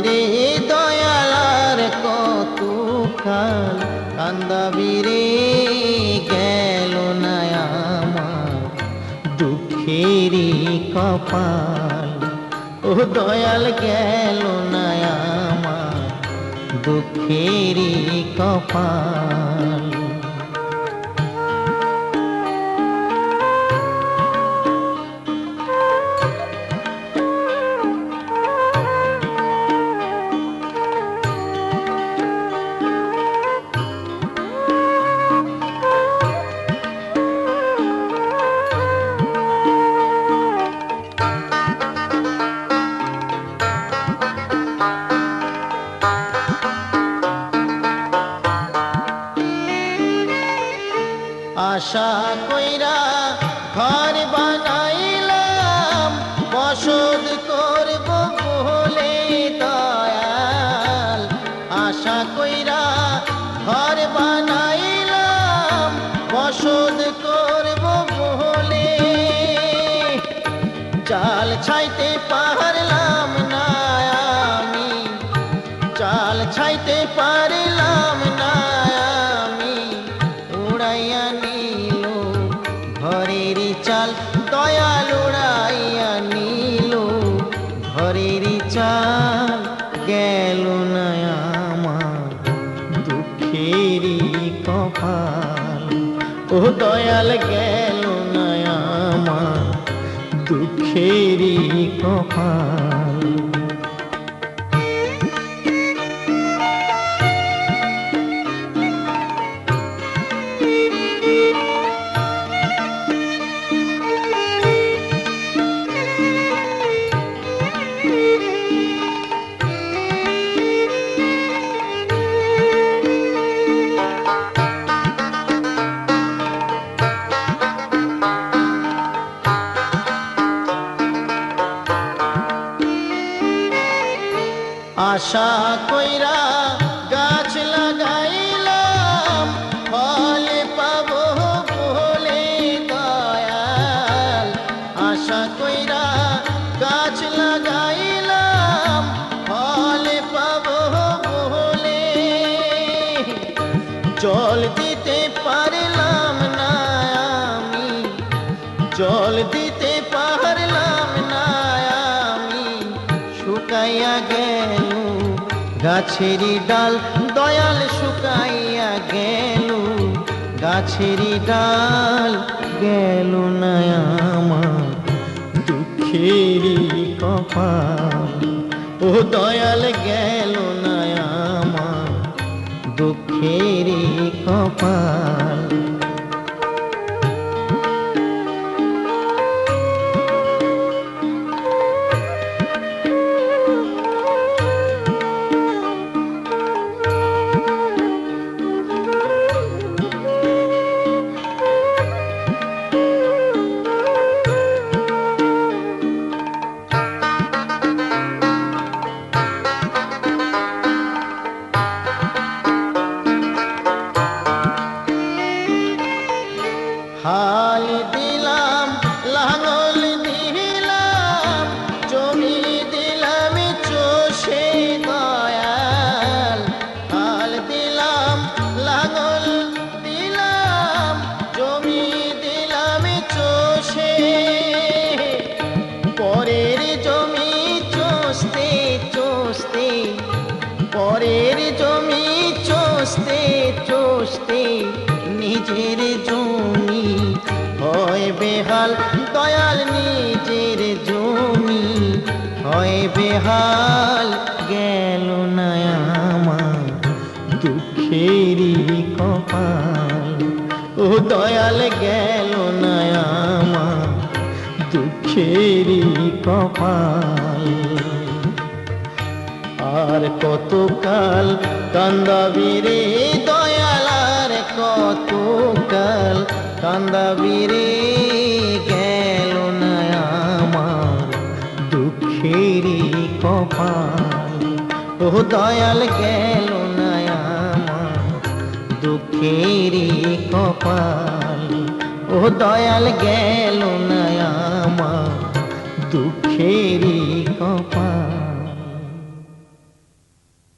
রে দয়ালার কত কাল কান্দাবি রে গেল না আমার দুঃখেরই কপাল ও দয়াল গেল না আমার দুঃখেরই কপাল আশা কইরা ঘর বানাইলাম বসত করব বলে দয়াল আশা কইরা ঘর বানাইলাম বসত করব বলে চাল ছাইতে পারলাম না আমি চাল ছাইতে পারলাম না আমি উড়াইয়া নিল ঘরের চাল দয়াল উড়াইয়া নিল ঘরের চাল গেল না আমার দুঃখেরই কপাল ও দয়াল গেল না আমার দুঃখেরই কপাল আশা কইরা গাছ লাগাইলাম ফল পাবো বলে দয়াল আশা কইরা গাছ লাগাইলাম ফল পাবো বলে জল দিতে পারলাম না আমি জল দিতে পারলাম না আমি শুকাইয়া গেল গাছেরই ডাল দয়াল শুকাইয়া গেল গাছেরই ডাল গেল না আমার দুঃখেরই কপাল ও দয়াল গেল না আমার দুঃখেরই কপাল হাল দিলাম লাঙল দিলাম জমি দিলাম চষে দয়াল হাল দিলাম লাঙল দিলাম জমি দিলাম চষে পরের জমি চষতে চষতে পরের জমি চষতে চষতে নিজের জমি হয় বেহাল দয়াল নিজের জমি হয় বেহাল গেল না আমার দুঃখেরই কপাল ও দয়াল গেল না আমার দুঃখেরই কপাল আর কতকাল কান্দাবি রে দয়াল আর কতকাল কান্দাবি রে গেল না আমার দুঃখেরই কপাল ও দয়াল গেল না আমার দুঃখেরই কপাল ও দয়াল গেল না আমার দুঃখেরই কপাল।